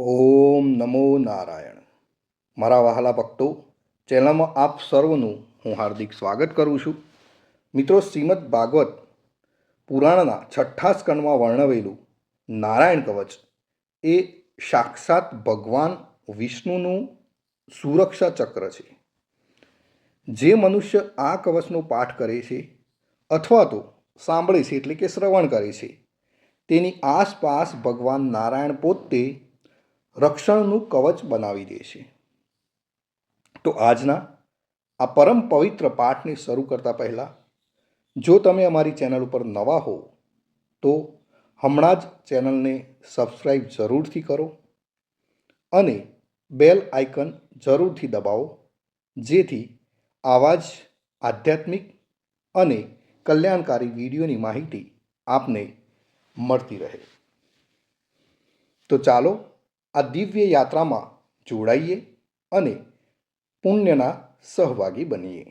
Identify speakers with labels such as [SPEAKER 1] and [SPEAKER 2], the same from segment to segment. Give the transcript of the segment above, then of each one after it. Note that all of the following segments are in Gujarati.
[SPEAKER 1] ઓમ નમો નારાયણ. મારા વહાલા ભક્તો, ચેનલમાં આપ સર્વનું હું હાર્દિક સ્વાગત કરું છું. મિત્રો, શ્રીમદ ભાગવત પુરાણના છઠ્ઠા સ્કંદમાં વર્ણવેલું નારાયણ કવચ એ સાક્ષાત ભગવાન વિષ્ણુનું સુરક્ષા ચક્ર છે. જે મનુષ્ય આ કવચનો પાઠ કરે છે અથવા તો સાંભળે છે એટલે કે શ્રવણ કરે છે, તેની આસપાસ ભગવાન નારાયણ પોતે રક્ષણનું કવચ બનાવી દે છે. તો આજના આ પરમ પવિત્ર પાઠને શરૂ કરતા પહેલાં, જો તમે અમારી ચેનલ ઉપર નવા હો તો હમણાં જ ચેનલને સબસ્ક્રાઈબ જરૂરથી કરો અને બેલ આઇકન જરૂરથી દબાવો, જેથી આવા જ આધ્યાત્મિક અને કલ્યાણકારી વિડીયોની માહિતી આપને મળતી રહે. તો ચાલો આ દિવ્ય યાત્રામાં જોડાઈએ અને પુણ્યના સહભાગી બનીએ.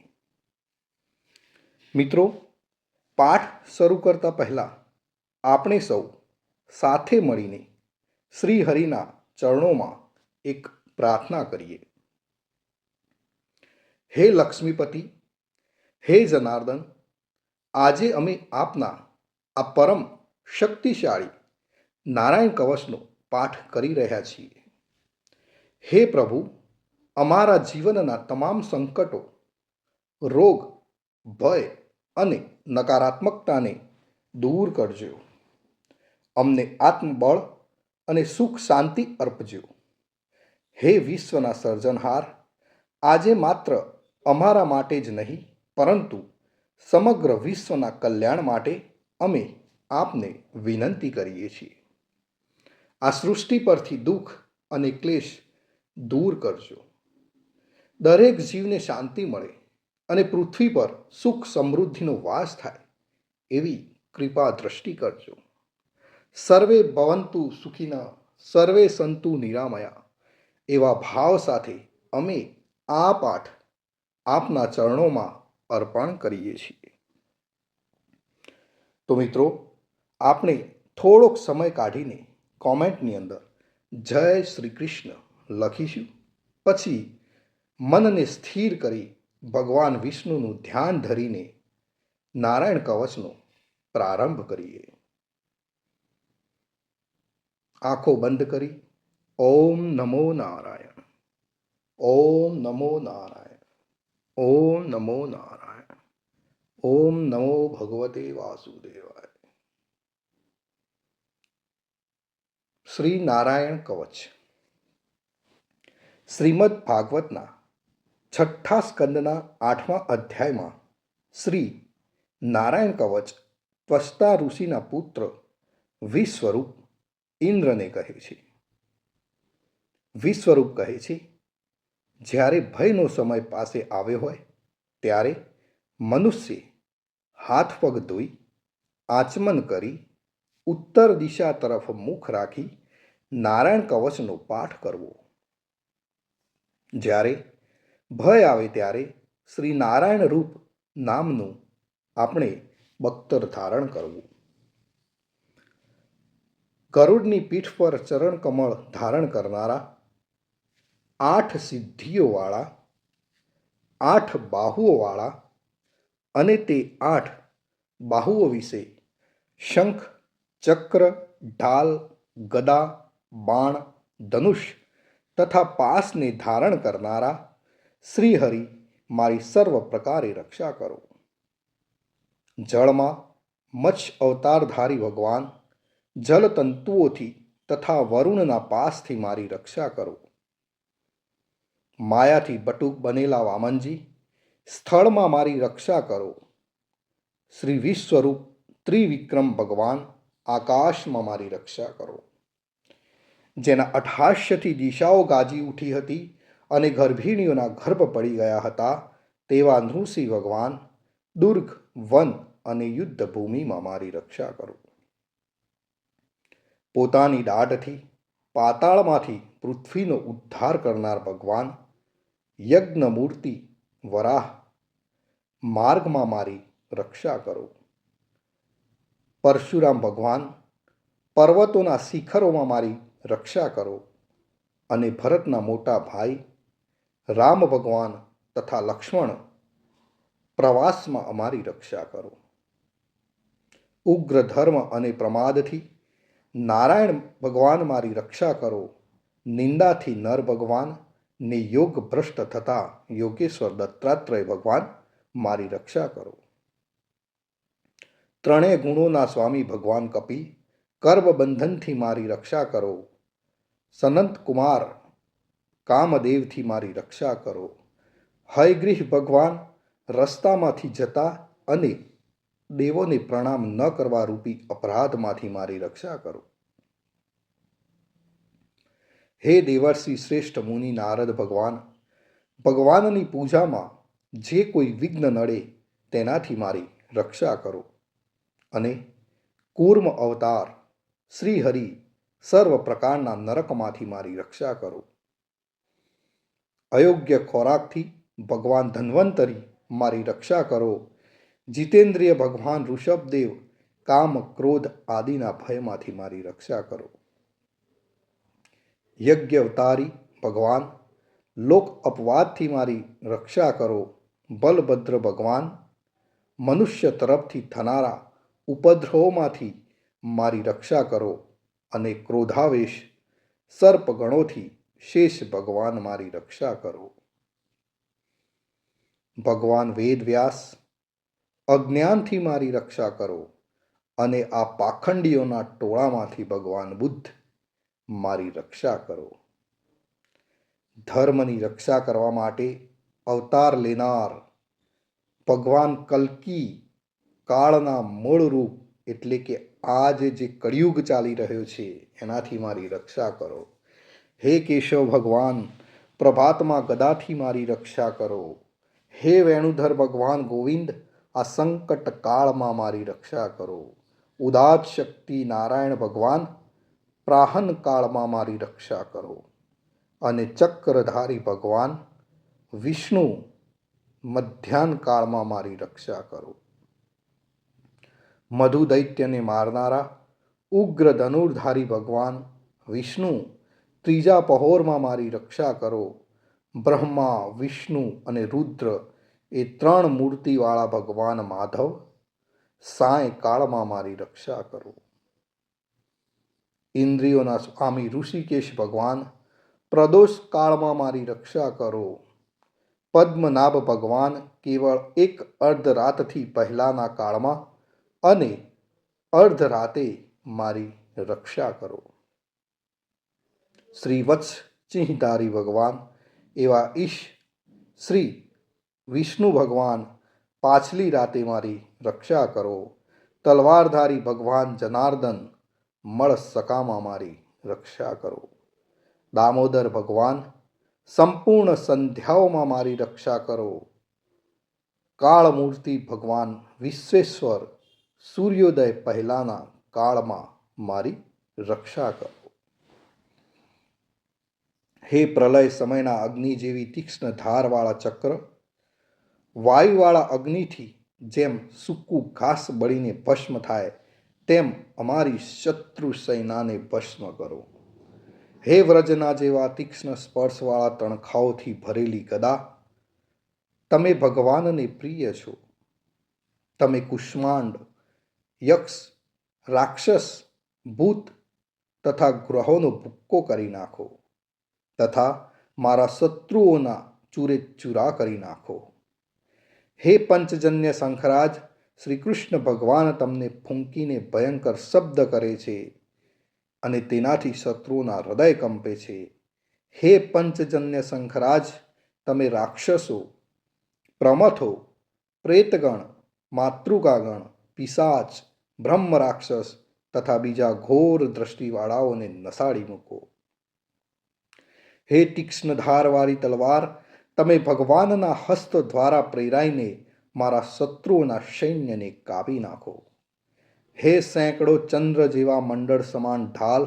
[SPEAKER 1] મિત્રો, પાઠ શરૂ કરતા પહેલાં આપણે સૌ સાથે મળીને શ્રી હરિના ચરણોમાં એક પ્રાર્થના કરીએ. હે લક્ષ્મીપતિ, હે જનાર્દન, આજે અમે આપના આ પરમ શક્તિશાળી નારાયણ કવચનો પાઠ કરી રહ્યા છીએ. હે પ્રભુ, અમારા જીવનના તમામ સંકટો, રોગ, ભય અને નકારાત્મકતાને દૂર કરજો. અમને આત્મબળ અને સુખ શાંતિ અર્પજો. હે વિશ્વના સર્જનહાર, આજે માત્ર અમારા માટે જ નહીં પરંતુ સમગ્ર વિશ્વના કલ્યાણ માટે અમે આપને વિનંતી કરીએ છીએ. આ સૃષ્ટિ પરથી દુઃખ અને ક્લેશ દૂર કરજો. દરેક જીવને શાંતિ મળે અને પૃથ્વી પર સુખ સમૃદ્ધિનો વાસ થાય એવી કૃપા દ્રષ્ટિ કરજો. સર્વે ભવંતુ સુખિનઃ, સર્વે સંતુ નિરામયા એવા ભાવ સાથે અમે આ પાઠ આપના ચરણોમાં અર્પણ કરીએ છીએ. તો મિત્રો, આપણે થોડોક સમય કાઢીને કોમેન્ટની અંદર જય શ્રી કૃષ્ણ લખીશું. પછી મનને સ્થિર કરી ભગવાન વિષ્ણુનું ધ્યાન ધરીને નારાયણ કવચનો પ્રારંભ કરીએ. આંખો બંધ કરી ઓમ નમો નારાયણ, ઓમ નમો નારાયણ, ઓમ નમો નારાયણ, ઓમ નમો ભગવતે વાસુદેવાય. શ્રી નારાયણ કવચ. શ્રીમદ ભાગવતના છઠ્ઠા સ્કંદના 8મા અધ્યાયમાં શ્રી નારાયણ કવચ ત્વષ્ટા ઋષિના પુત્ર વિશ્વરૂપ ઇન્દ્રને કહે છે. વિશ્વરૂપ કહે છે, જ્યારે ભયનો સમય પાસે આવ્યો હોય ત્યારે મનુષ્ય હાથ પગ ધોઈ આચમન કરી ઉત્તર દિશા તરફ મુખ રાખી નારાયણ કવચનો પાઠ કરવો. જ્યારે ભય આવે ત્યારે શ્રી નારાયણ રૂપ નામનું આપણે બખ્તર ધારણ કરવું. ગરુડની પીઠ પર ચરણ કમળ ધારણ કરનારા, 8 સિદ્ધિઓવાળા, 8 બાહુઓવાળા અને તે 8 બાહુઓ વિશે શંખ, ચક્ર, ઢાલ, ગદા, બાણ, ધનુષ તથા પાસને ધારણ કરનારા શ્રીહરિ મારી સર્વ પ્રકારે રક્ષા કરો. જળમાં મત્સ્ય અવતારધારી ભગવાન જલતંતુઓથી તથા વરુણના પાસથી મારી રક્ષા કરો. માયાથી બટુક બનેલા વામનજી, સ્થળમાં મારી રક્ષા કરો. શ્રી વિશ્વરૂપ ત્રિવિક્રમ ભગવાન, આકાશમાં મારી રક્ષા કરો. જેના અઠાસ્યથી દિશાઓ ગાજી ઉઠી હતી અને ગર્ભિણીઓના ગર્ભ પડી ગયા હતા, તેવા નૃસિંહ ભગવાન, દુર્ગ, વન અને યુદ્ધ ભૂમિમાં મારી રક્ષા કરો. પોતાની દાઢથી પાતાળમાંથી પૃથ્વીનો ઉદ્ધાર કરનાર ભગવાન, યજ્ઞમૂર્તિ વરાહ, માર્ગમાં મારી રક્ષા કરો. પરશુરામ ભગવાન, પર્વતોના શિખરોમાં મારી રક્ષા કરો. અને ભરતના મોટા ભાઈ રામ ભગવાન તથા લક્ષ્મણ પ્રવાસમાં અમારી રક્ષા કરો. ઉગ્ર ધર્મ અને પ્રમાદથી નારાયણ ભગવાન મારી રક્ષા કરો. નિંદાથી નર ભગવાન ને યોગ ભ્રષ્ટ થતા યોગેશ્વર દત્તાત્રેય ભગવાન મારી રક્ષા કરો. ત્રણેય ગુણોના સ્વામી ભગવાન કપિલ કર્મબંધનથી મારી રક્ષા કરો. સનંત કુમાર કામદેવથી મારી રક્ષા કરો. હયગ્રીવ ભગવાન રસ્તામાંથી જતા અને દેવોને પ્રણામ ન કરવા રૂપી અપરાધમાંથી મારી રક્ષા કરો. હે દેવર્ષિ શ્રેષ્ઠ મુનિ નારદ ભગવાન, ભગવાનની પૂજામાં જે કોઈ વિઘ્ન નડે તેનાથી મારી રક્ષા કરો. અને કૂર્મ અવતાર શ્રી હરિ સર્વ પ્રકારના નરકમાંથી મારી રક્ષા કરો. અયોગ્ય ખોરાકથી ભગવાન ધન્વંતરી મારી રક્ષા કરો. જીતેન્દ્રિય ભગવાન ઋષભદેવ કામ ક્રોધ આદિના ભયમાંથી મારી રક્ષા કરો. યજ્ઞવતારી ભગવાન લોક અપવાદથી મારી રક્ષા કરો. બલભદ્ર ભગવાન મનુષ્ય તરફથી થનારા ઉપદ્રવોમાંથી મારી રક્ષા કરો. અને ક્રોધાવેશ સર્પગણોથી શેષ ભગવાન મારી રક્ષા કરો. ભગવાન વેદવ્યાસ અજ્ઞાનથી મારી રક્ષા કરો. અને આ પાખંડીઓના ટોળામાંથી ભગવાન બુદ્ધ મારી રક્ષા કરો. ધર્મની રક્ષા કરવા માટે અવતાર લેનાર ભગવાન કલ્કી કાળના મૂળ રૂપ એટલે કે આજે જે કળિયુગ ચાલી રહ્યો છે એનાથી મારી રક્ષા કરો. હે કેશવ ભગવાન પ્રભાતમાં ગદાથી મારી રક્ષા કરો. હે વેણુધર ભગવાન ગોવિંદ આ સંકટ કાળમાં મારી રક્ષા કરો. ઉદાત શક્તિ નારાયણ ભગવાન પ્રાહન કાળમાં મારી રક્ષા કરો. અને ચક્રધારી ભગવાન વિષ્ણુ મધ્યાહન કાળમાં મારી રક્ષા કરો. મધુ દૈત્યને મારનારા ઉગ્ર ધનુર્ધારી ભગવાન વિષ્ણુ ત્રીજા પહોરમાં મારી રક્ષા કરો. બ્રહ્મા વિષ્ણુ અને રુદ્ર એ ત્રણ મૂર્તિવાળા ભગવાન માધવ સાય કાળમાં મારી રક્ષા કરો. ઇન્દ્રિયોના સ્વામી ઋષિકેશ ભગવાન પ્રદોષ કાળમાં મારી રક્ષા કરો. પદ્મનાભ ભગવાન કેવળ એક અર્ધરાતથી પહેલાંના કાળમાં અને અર્ધરાતે મારી રક્ષા કરો. શ્રી વત્સ ચિહ્નધારી ભગવાન એવા ઈશ શ્રી વિષ્ણુ ભગવાન પાછલી રાતે મારી રક્ષા કરો. તલવારધારી ભગવાન જનાર્દન મળ સકામાં મારી રક્ષા કરો. દામોદર ભગવાન સંપૂર્ણ સંધ્યાઓમાં મારી રક્ષા કરો. કાળમૂર્તિ ભગવાન વિશ્વેશ્વર સૂર્યોદય પહેલાંના કાળમાં મારી રક્ષા કરો. હે પ્રલય સમયના અગ્નિ જેવી તીક્ષ્ણ ધારવાળા ચક્ર, વાયુવાળા અગ્નિથી જેમ સૂકું ઘાસ બળીને ભસ્મ થાય તેમ અમારી શત્રુ સેનાને ભસ્મ કરો. હે વ્રજના જેવા તીક્ષ્ણ સ્પર્શવાળા તણખાઓથી ભરેલી ગદા, તમે ભગવાનને પ્રિય છો. તમે કુષ્માંડ, યક્ષ, રાક્ષસ, ભૂત તથા ગ્રહોનો ભૂક્કો કરી નાખો તથા મારા શત્રુઓના ચૂરે ચૂરા કરી નાખો. હે પંચજન્ય શંખરાજ, શ્રી કૃષ્ણ ભગવાન તમને ફૂંકીને ભયંકર શબ્દ કરે છે અને તેનાથી શત્રુઓના હૃદય કંપે છે. હે પંચજન્ય શંખરાજ, તમે રાક્ષસો, પ્રમથો, પ્રેતગણ, માતૃકાગણ, પિશાચ, બ્રહ્મ રાક્ષસ તથા બીજા ઘોર દ્રષ્ટિવાળાઓને નસાડી મૂકો. હે તીક્ષ્ણ ધારવાળી તલવાર, તમે ભગવાનના હસ્ત દ્વારા પ્રેરાઈને મારા શત્રુઓના સૈન્યને કાપી નાખો. હે સેંકડો ચંદ્ર જેવા મંડળ સમાન ઢાલ,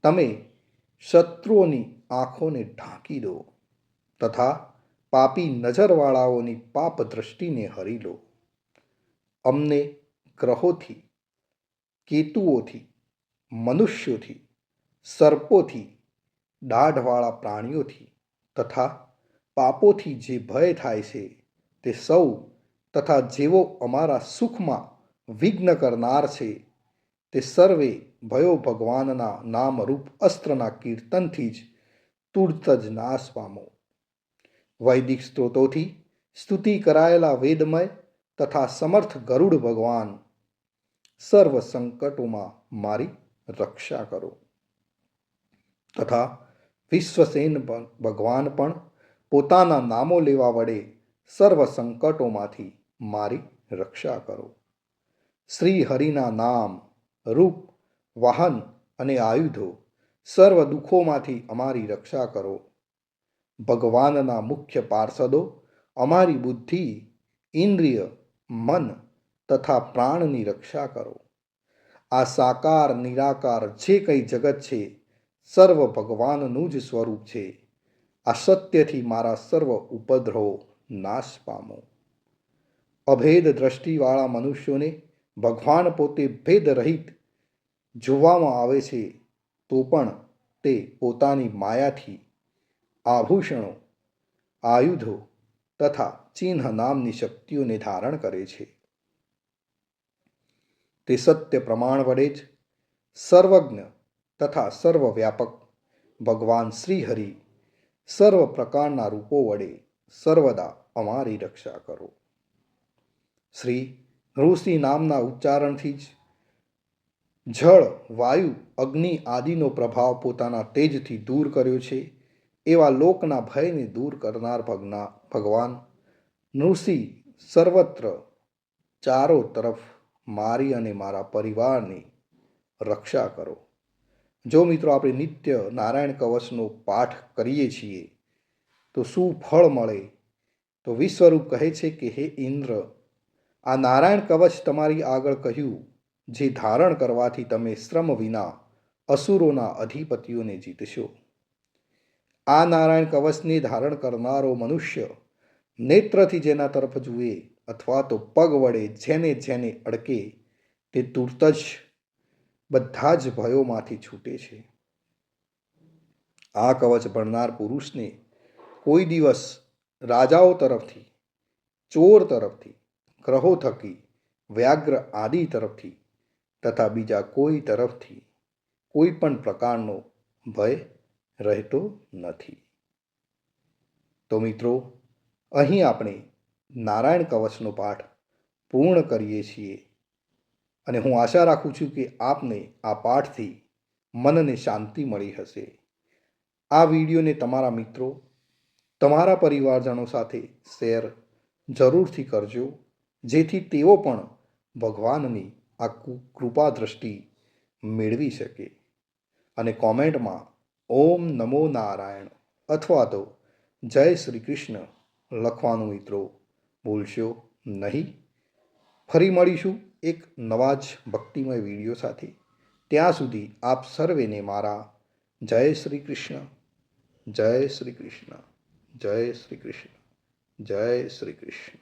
[SPEAKER 1] તમે શત્રુઓની આંખોને ઢાંકી દો તથા પાપી નજરવાળાઓની પાપ દ્રષ્ટિને હરી લો. અમને ગ્રહોથી, કેતુઓથી, મનુષ્યોથી, સર્પોથી, દાઢવાળા પ્રાણીઓથી તથા પાપોથી જે ભય થાય છે તે સૌ તથા જેઓ અમારા સુખમાં વિઘ્ન કરનાર છે તે સર્વે ભયો ભગવાનના નામરૂપ અસ્ત્રના કીર્તનથી જ તુરત જ નાશ પામો. વૈદિક સ્ત્રોતોથી સ્તુતિ કરાયેલા વેદમય તથા સમર્થ ગરુડ ભગવાન સર્વ સંકટોમાં મારી રક્ષા કરો. તથા વિશ્વસેન ભગવાન પણ પોતાના નામો લેવા વડે સર્વ સંકટોમાંથી મારી રક્ષા કરો. શ્રી હરિના નામ, રૂપ, વાહન અને આયુધો સર્વ દુઃખોમાંથી અમારી રક્ષા કરો. ભગવાનના મુખ્ય પાર્ષદો અમારી બુદ્ધિ, ઇન્દ્રિય, મન તથા પ્રાણની રક્ષા કરો. આ સાકાર નિરાકાર જે કંઈ જગત છે સર્વ ભગવાનનું જ સ્વરૂપ છે. આ સત્યથી મારા સર્વ ઉપદ્રવો નાશ પામો. અભેદ દ્રષ્ટિવાળા મનુષ્યોને ભગવાન પોતે ભેદ રહિત જોવામાં આવે છે તો પણ તે પોતાની માયાથી આભૂષણો, આયુધો તથા ચિહ્ન નામની શક્તિઓને ધારણ કરે છે. તે સત્ય પ્રમાણ વડે જ સર્વજ્ઞ તથા સર્વવ્યાપક ભગવાન શ્રી હરિ સર્વ પ્રકારના રૂપો વડે સર્વદા અમારી રક્ષા કરો. શ્રી ઋષિ નામના ઉચ્ચારણથી જ જળ, વાયુ, અગ્નિ આદિનો પ્રભાવ પોતાના તેજથી દૂર કર્યો છે એવા લોકના ભયને દૂર કરનાર ભગવાન નૃસિંહ સર્વત્ર ચારો તરફ મારી અને મારા પરિવારની રક્ષા કરો. જો મિત્રો આપણે નિત્ય નારાયણ કવચનો પાઠ કરીએ છીએ તો શું ફળ મળે? તો વિશ્વરૂપ કહે છે કે હે ઇન્દ્ર, આ નારાયણ કવચ તમારી આગળ કહ્યું જે ધારણ કરવાથી તમે શ્રમ વિના અસુરોના અધિપતિઓને જીતશો. આ નારાયણ કવચને ધારણ કરનારો મનુષ્ય નેત્રથી જેના તરફ જુએ અથવા તો પગ વડે જેને જેને અડકે તે તુરત જ બધા જ ભયોમાંથી છૂટે છે. આ કવચ ભણનાર પુરુષને કોઈ દિવસ રાજાઓ તરફથી, ચોર તરફથી, ગ્રહો થકી, વ્યાઘ્ર આદિ તરફથી તથા બીજા કોઈ તરફથી કોઈ પણ પ્રકારનો ભય રહેતો નથી. તો મિત્રો, અહીં આપણે નારાયણ કવચનો પાઠ પૂર્ણ કરીએ છીએ અને હું આશા રાખું છું કે આપને આ પાઠથી મનને શાંતિ મળી હશે. આ વિડીયોને તમારા મિત્રો, તમારા પરિવારજનો સાથે શેર જરૂરથી કરજો, જેથી તેઓ પણ ભગવાનની આ કૃપા દ્રષ્ટિ મેળવી શકે. અને કોમેન્ટમાં ઓમ નમો નારાયણ અથવા તો જય શ્રી કૃષ્ણ લખવાનું મિત્રો ભૂલશો નહીં. ફરી મળીશું એક નવા જ ભક્તિમય વિડીયો સાથે. ત્યાં સુધી આપ સર્વેને મારા જય શ્રી કૃષ્ણ, જય શ્રી કૃષ્ણ, જય શ્રી કૃષ્ણ, જય શ્રી કૃષ્ણ.